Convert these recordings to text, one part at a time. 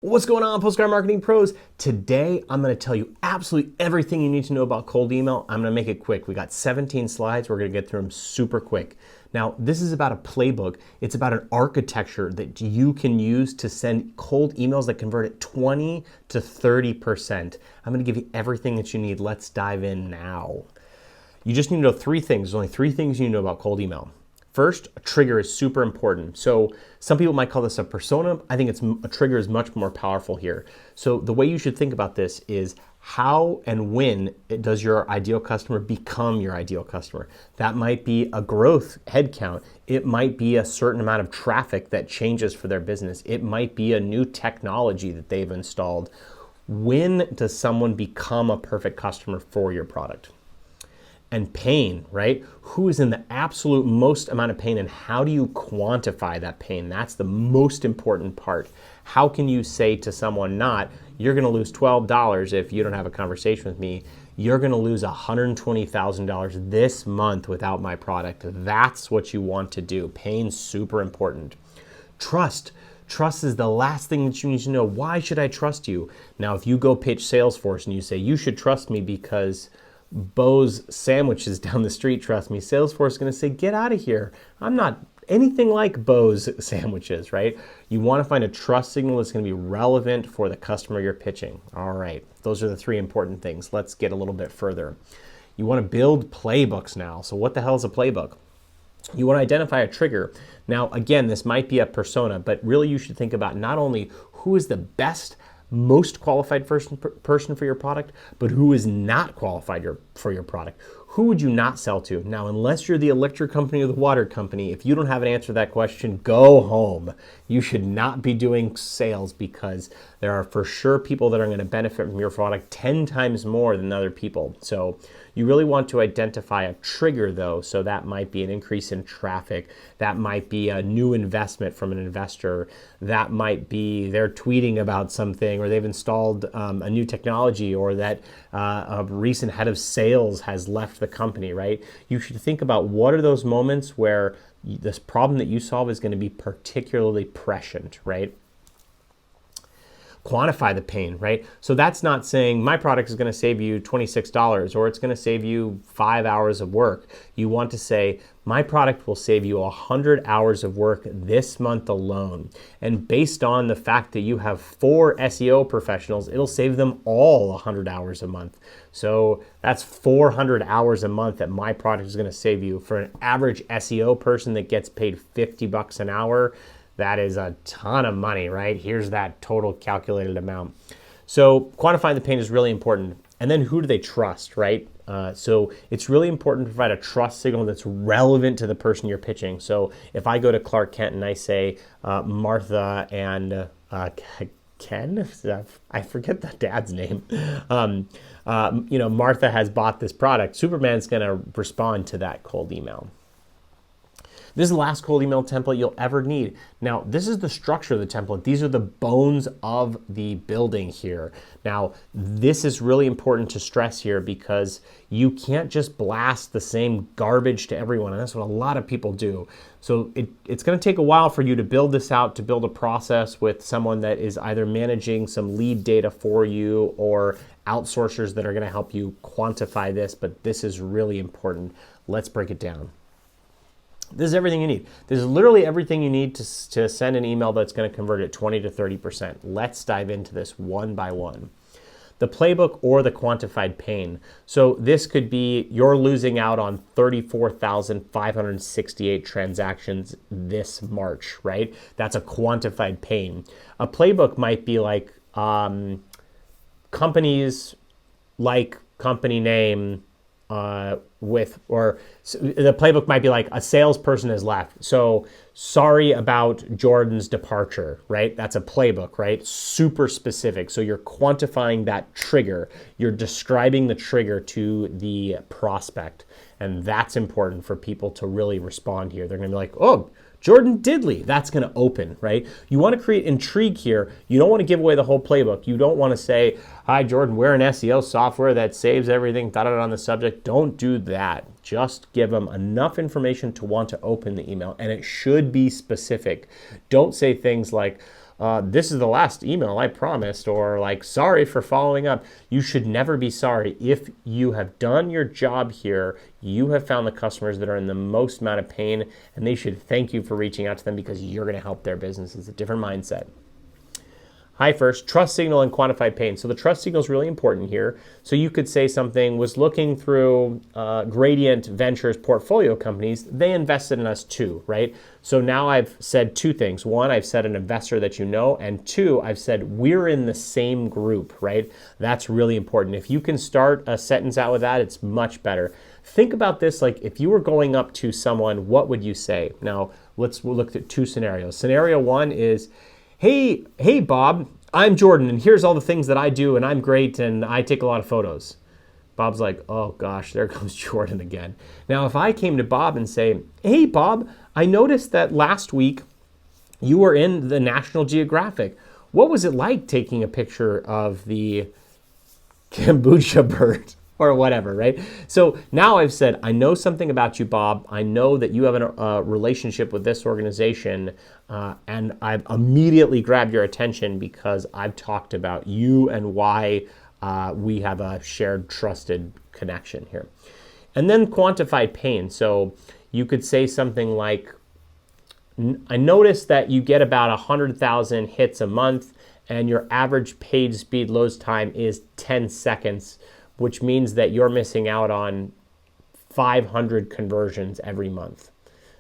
What's going on, Postcard Marketing Pros? Today, I'm going to tell you absolutely everything you need to know about cold email. I'm going to make it quick. We got 17 slides. We're going to get through them super quick. Now, this is about a playbook. It's about an architecture that you can use to send cold emails that convert at 20 to 30%. I'm going to give you everything that you need. Let's dive in now. You just need to know three things. There's only three things you need to know about cold email. First, a trigger is super important. So some people might call this a persona. I think a trigger is much more powerful here. So the way you should think about this is how and when does your ideal customer become your ideal customer? That might be a growth headcount. It might be a certain amount of traffic that changes for their business. It might be a new technology that they've installed. When does someone become a perfect customer for your product? And pain, right? Who is in the absolute most amount of pain and how do you quantify that pain? That's the most important part. How can you say to someone not, you're gonna lose $12 if you don't have a conversation with me, you're gonna lose $120,000 this month without my product. That's what you want to do. Pain's super important. Trust. Trust is the last thing that you need to know. Why should I trust you? Now, if you go pitch Salesforce and you say, you should trust me because Bo's sandwiches down the street, trust me, Salesforce is going to say, get out of here. I'm not anything like Bo's sandwiches, right? You want to find a trust signal that's going to be relevant for the customer you're pitching. All right, those are the three important things. Let's get a little bit further. You want to build playbooks now. So what the hell is a playbook? You want to identify a trigger. Now, again, this might be a persona, but really you should think about not only who is the best, most qualified person for your product, but who is not qualified for your product. Who would you not sell to? Now, unless you're the electric company or the water company, if you don't have an answer to that question, go home. You should not be doing sales because there are for sure people that are going to benefit from your product 10 times more than other people. So you really want to identify a trigger though. So that might be an increase in traffic. That might be a new investment from an investor. That might be they're tweeting about something or they've installed a new technology or that a recent head of sales has left the company, right? You should think about what are those moments where this problem that you solve is going to be particularly prescient, right? Quantify the pain, right? So that's not saying my product is going to save you $26 or it's going to save you 5 hours of work. You want to say my product will save you 100 hours of work this month alone. And based on the fact that you have 4 SEO professionals, it'll save them all 100 hours a month. So that's 400 hours a month that my product is going to save you. For an average SEO person that gets paid $50 an hour, that is a ton of money, right? Here's that total calculated amount. So quantifying the pain is really important. And then who do they trust, right? So it's really important to provide a trust signal that's relevant to the person you're pitching. So if I go to Clark Kent and I say Martha and Ken, I forget the dad's name. Martha has bought this product. Superman's going to respond to that cold email. This is the last cold email template you'll ever need. Now, this is the structure of the template. These are the bones of the building here. Now, this is really important to stress here because you can't just blast the same garbage to everyone, and that's what a lot of people do. So it's going to take a while for you to build this out, to build a process with someone that is either managing some lead data for you or outsourcers that are going to help you quantify this, but this is really important. Let's break it down. This is everything you need. This is literally everything you need to send an email that's going to convert at 20 to 30%. Let's dive into this one by one. The playbook or the quantified pain. So this could be you're losing out on 34,568 transactions this March, right? That's a quantified pain. A playbook might be like companies like company name, the playbook might be like a salesperson has left. So sorry about Jordan's departure, right? That's a playbook, right? Super specific. So you're quantifying that trigger. You're describing the trigger to the prospect. And that's important for people to really respond here. They're going to be like, oh, Jordan Diddley, that's going to open, right? You want to create intrigue here. You don't want to give away the whole playbook. You don't want to say, hi, Jordan, we're an SEO software that saves everything, on the subject. Don't do that. Just give them enough information to want to open the email, and it should be specific. Don't say things like, this is the last email I promised, or like, sorry for following up. You should never be sorry. If you have done your job here, you have found the customers that are in the most amount of pain, and they should thank you for reaching out to them because you're going to help their business. It's a different mindset. Hi, first, trust signal and quantified pain. So the trust signal is really important here. So you could say something, was looking through Gradient Ventures portfolio companies. They invested in us too, right? So now I've said two things. One, I've said an investor that you know, and two, I've said we're in the same group, right? That's really important. If you can start a sentence out with that, it's much better. Think about this, like if you were going up to someone, what would you say? Now, we'll look at two scenarios. Scenario one is, Hey, Bob, I'm Jordan, and here's all the things that I do, and I'm great, and I take a lot of photos. Bob's like, oh gosh, there comes Jordan again. Now, if I came to Bob and say, hey, Bob, I noticed that last week you were in the National Geographic. What was it like taking a picture of the kombucha bird? Or whatever, right? So now I've said, I know something about you, Bob. I know that you have a relationship with this organization, and I've immediately grabbed your attention because I've talked about you and why we have a shared trusted connection here. And then quantified pain. So you could say something like, I noticed that you get about 100,000 hits a month, and your average page speed load time is 10 seconds, which means that you're missing out on 500 conversions every month.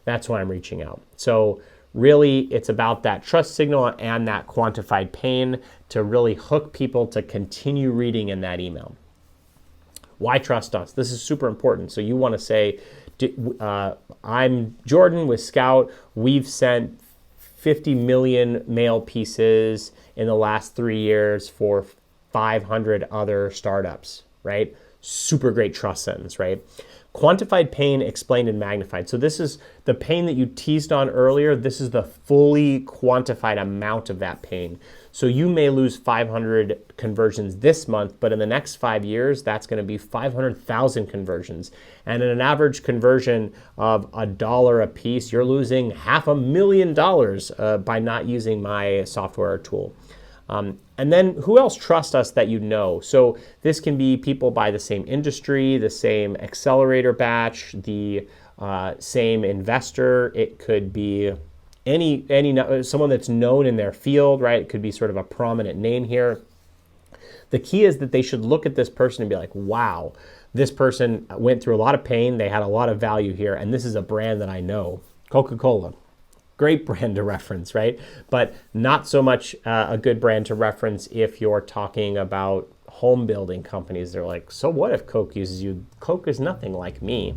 That's why I'm reaching out. So really, it's about that trust signal and that quantified pain to really hook people to continue reading in that email. Why trust us? This is super important. So you want to say, I'm Jordan with Scout. We've sent 50 million mail pieces in the last 3 years for 500 other startups. Right? Super great trust sentence, right? Quantified pain explained and magnified. So this is the pain that you teased on earlier. This is the fully quantified amount of that pain. So you may lose 500 conversions this month, but in the next 5 years, that's going to be 500,000 conversions. And in an average conversion of $1 a piece, you're losing $500,000 by not using my software or tool. And then who else trusts us that you know? So this can be people by the same industry, the same accelerator batch, the same investor. It could be someone that's known in their field, right? It could be sort of a prominent name here. The key is that they should look at this person and be like, wow, this person went through a lot of pain. They had a lot of value here. And this is a brand that I know, Coca-Cola. Great brand to reference, right? But not so much a good brand to reference if you're talking about home building companies. They're like, so what if Coke uses you? Coke is nothing like me.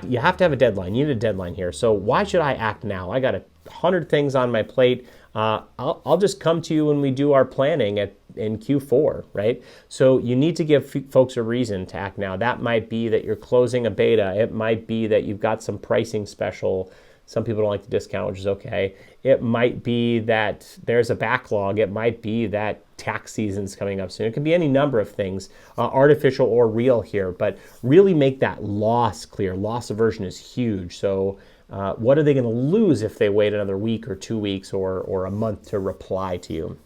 You have to have a deadline. You need a deadline here. So why should I act now? I got 100 things on my plate. I'll just come to you when we do our planning in Q4, right? So you need to give folks a reason to act now. That might be that you're closing a beta. It might be that you've got some pricing special. Some people don't like the discount, which is okay. It might be that there's a backlog. It might be that tax season's coming up soon. It could be any number of things, artificial or real here, but really make that loss clear. Loss aversion is huge. So what are they going to lose if they wait another week or 2 weeks or a month to reply to you?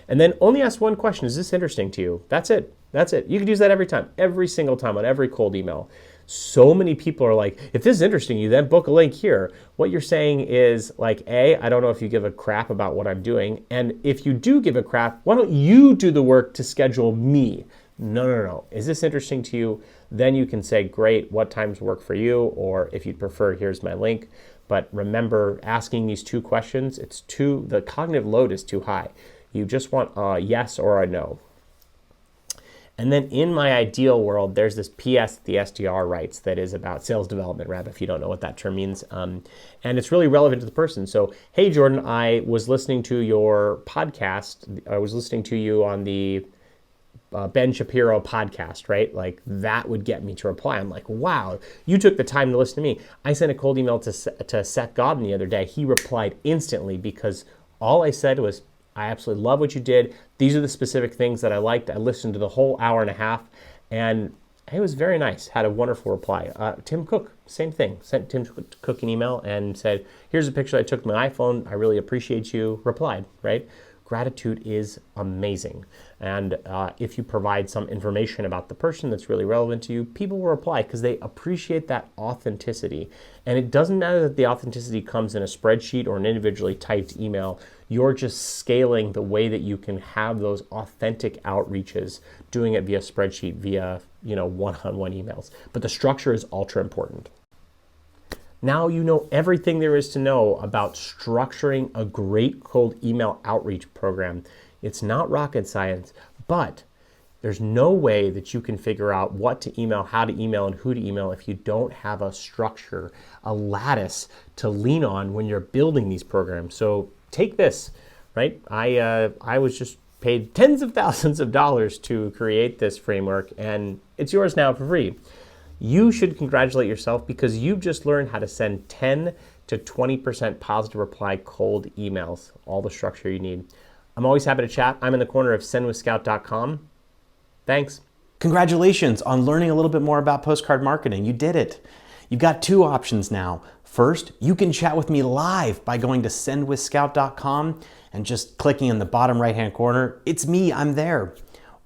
And then only ask one question. Is this interesting to you? That's it. That's it. You could use that every time, every single time on every cold email. So many people are like, if this is interesting to you, then book a link here. What you're saying is like, A, I don't know if you give a crap about what I'm doing. And if you do give a crap, why don't you do the work to schedule me? No. Is this interesting to you? Then you can say, great, what times work for you? Or if you'd prefer, here's my link. But remember, asking these two questions, the cognitive load is too high. You just want a yes or a no. And then in my ideal world, there's this PS the SDR writes that is about sales development rep, if you don't know what that term means. And it's really relevant to the person. So, hey, Jordan, I was listening to your podcast. I was listening to you on the Ben Shapiro podcast, right? Like that would get me to reply. I'm like, wow, you took the time to listen to me. I sent a cold email to Seth Godin the other day. He replied instantly because all I said was, I absolutely love what you did. These are the specific things that I liked. I listened to the whole hour and a half, and It was very nice. Had a wonderful reply. Tim Cook, same thing. Sent Tim Cook an email and said, here's a picture I took with my iPhone. I really appreciate you. Replied, right? Gratitude is amazing. And if you provide some information about the person that's really relevant to you, people will reply because they appreciate that authenticity. And it doesn't matter that the authenticity comes in a spreadsheet or an individually typed email. You're just scaling the way that you can have those authentic outreaches, doing it via spreadsheet, via one-on-one emails. But the structure is ultra important. Now you know everything there is to know about structuring a great cold email outreach program. It's not rocket science, but there's no way that you can figure out what to email, how to email, and who to email if you don't have a structure, a lattice to lean on when you're building these programs. So take this, right? I was just paid tens of thousands of dollars to create this framework, and it's yours now for free. You should congratulate yourself because you've just learned how to send 10 to 20% positive reply cold emails, all the structure you need. I'm always happy to chat. I'm in the corner of sendwithscout.com. Thanks. Congratulations on learning a little bit more about postcard marketing. You did it. You've got two options now. First, you can chat with me live by going to sendwithscout.com and just clicking in the bottom right-hand corner. It's me, I'm there.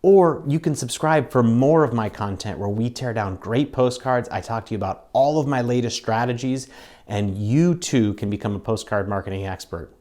Or you can subscribe for more of my content where we tear down great postcards. I talk to you about all of my latest strategies, and you too can become a postcard marketing expert.